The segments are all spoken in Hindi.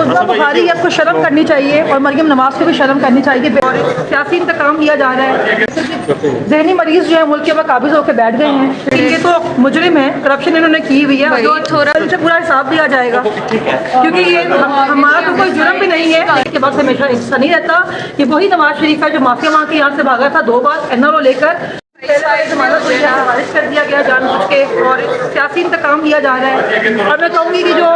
उस्मा बुखारी आपको शर्म करनी चाहिए और मरियम नवाज को भी शर्म करनी चाहिए। और सियासी इंतकाम लिया जा रहा है। जहनी मरीज जो है मुल्क के वह काबिज होकर बैठ गए हैं। ये तो मुजरिम है, करप्शन इन्होंने की हुई है, जो थोड़ा इनसे पूरा हिसाब दिया जाएगा, क्योंकि ये हमारा तो कोई जुर्म भी नहीं है। के वक्त हमेशा ऐसा नहीं रहता कि वही नवाज शरीफ है जो माफिया मांग के यहाँ से भागा था 2 बार एनआरओ लेकर, खारिज कर दिया गया जानबूझ के, और सियासी इंतकाम लिया जा रहा है। और मैं कहूँगी कि जो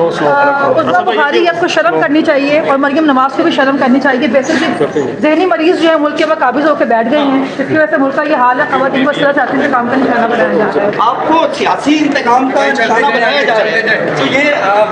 उस्मा बुखारी आपको शर्म करनी चाहिए और मरियम नवाज को भी शर्म करनी चाहिए। बेसिकली जहनी मरीज जो है मुल्क के वह काबिज होकर बैठ गए हैं, इसकी वजह से मुल्क का ये हाल है। खवातीन को सिर्फ सियासी इंतकाम का निशाना बनाया जा रहा है। आपको सियासी इंतकाम का निशाना बनाया जा रहा है, तो ये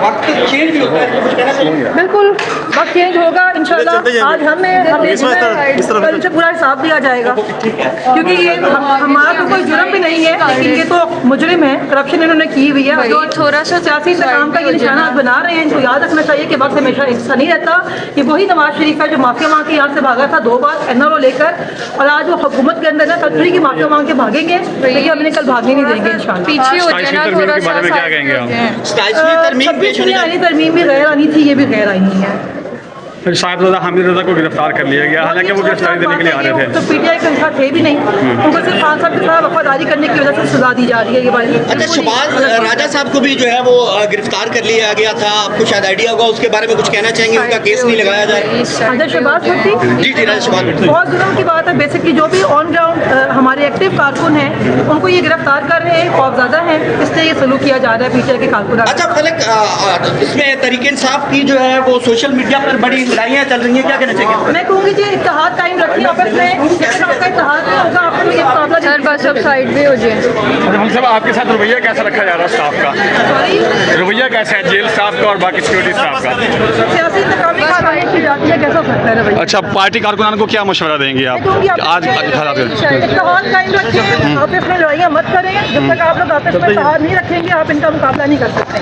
वक्त चेंज भी होता है, कुछ कहना चाहिए? बिल्कुल वक्त चेंज होगा इंशाल्लाह। आज हमें से पूरा हिसाब दिया जाएगा, क्योंकि ये हमारा तो कोई जुर्म भी नहीं है, लेकिन ये तो मुजरिम है, करप्शन इन्होंने की हुई है, जो थोड़ा सा सियासी इंतकाम का ये निशाना बना रहे हैं। इनको याद रखना चाहिए कि वक्त हमेशा ऐसा नहीं रहता कि वही नवाज शरीफ है जो माफिया मांग के यहाँ से भागा था 2 बार एनआरओ लेकर, और आज वो हुकूमत के अंदर ना कल की माफिया मांग के भागेंगे, लेकिन हमने कल भागने नहीं देंगे इंशाल्लाह। पीछे हो जाना थोड़ा सा। तरमीम भी गैर आनी थी, ये भी गैर आनी है। फिर साहिबजादा हामिद रजा को गिरफ्तार कर लिया गया, हालांकि वो गिरफ्तारी देने के लिए आ रहे थे। तो पीटीआई के साथ थे भी नहीं, उनको सिर्फ खान साहब के साथ वफादारी करने की वजह से सजा दी जा रही है। ये बात अच्छा, शहबाज राजा साहब को भी जो है वो गिरफ्तार कर लिया गया था, आपको शायद आइडिया होगा, उसके बारे में कुछ कहना चाहेंगे? उनका केस नहीं लगाया जा रहा है। शहबाज भट्टी जी जी, राजा शहबाज भट्टी बहुत जुर्म की बात है। बेसिकली जो भी ऑन ग्राउंड हमारे एक्टिव कारकुन हैं उनको ये गिरफ्तार कर रहे हैं, खौफज़दा हैं, इसलिए ये सलूक किया जा रहा है पीटीआई के कारकुन। अच्छा फलक, इसमें तरीके इंसाफ की जो है वो सोशल मीडिया पर बड़ी लड़ाइयाँ चल रही हैं, क्या कहना चाहिए? मैं कहूँगी जी इत्तेहाद कायम रखिए आपस में, जैसे आपका इत्तेहाद नहीं होगा आपको ये मुकाबला हर बार सब साइड पे हो जाए। अच्छा साहब, आपके साथ रवैया कैसा रखा जा रहा है स्टाफ का? रवैया कैसा है जेल स्टाफ का और बाकी सिक्योरिटी स्टाफ का? सियासी इंतकामी कार्रवाई की जाती है, कैसा हो सकता है रवैया? अच्छा, पार्टी कारकुनान को क्या मशवरा देंगे आप आज हालात में? इत्तेहाद कायम रखिए, आपस में लड़ाइयाँ मत करें। जब तक आप लोग आपस में इत्तेहाद नहीं रखेंगे आप इनका मुकाबला नहीं कर सकते।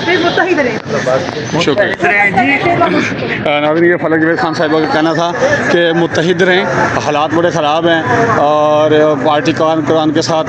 मुत्तहिद रहें। शुक्रिया नाज़रीन, ये फलक जवेद खान साहिबा का कहना था कि मुत्तहिद रहें, हालात बड़े ख़राब हैं और पार्टी कारकुनान के साथ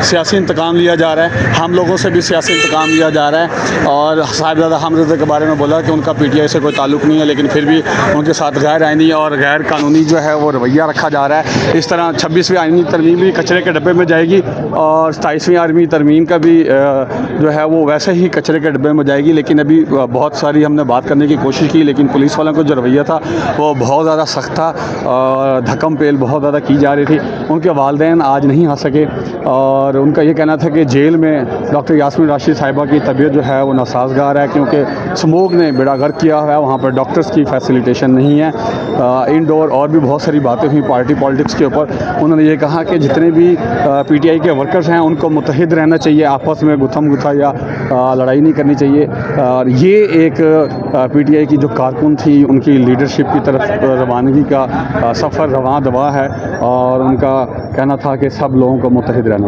सियासी इंतकाम लिया जा रहा है, हम लोगों से भी सियासी इंतकाम लिया जा रहा है। और साहिबजादा हामिद रज़ा के बारे में बोला कि उनका पीटीआई से कोई ताल्लुक़ नहीं है, लेकिन फिर भी उनके साथ गैर आइनी और गैर कानूनी जो है वो रवैया रखा जा रहा है। इस तरह 26वीं आइनी तरमीम भी कचरे के डब्बे में जाएगी और 27वीं आइनी तरमीम का भी जो है वो वैसे ही कचरे के डब्बे में जाएगी। लेकिन अभी बहुत सारी हमने बात करने की कोशिश की, लेकिन पुलिस वालों का जो रवैया था वो बहुत ज़्यादा सख्त था और धक्कम पेल बहुत ज़्यादा की जा रही थी। उनके वालिदैन आज नहीं आ सके और उनका ये कहना था कि जेल में डॉक्टर यास्मीन राशिद साहिबा की तबीयत जो है वो नासाजगार है, क्योंकि स्मोक ने बेड़ागर्क किया हुआ है, वहाँ पर डॉक्टर्स की फैसिलिटेशन नहीं है। इंडोर और भी बहुत सारी बातें हुई पार्टी पॉलिटिक्स के ऊपर। उन्होंने ये कहा कि जितने भी पीटीआई के वर्कर्स हैं उनको मुत्तहिद रहना चाहिए, आपस में गुथम गुथा या लड़ाई नहीं करनी चाहिए। और ये एक पीटीआई की जो कारकुन थी उनकी लीडरशिप की तरफ रवानगी का सफ़र रवां दवा है और उनका कहना था कि सब लोगों को मुत्तहिद रहना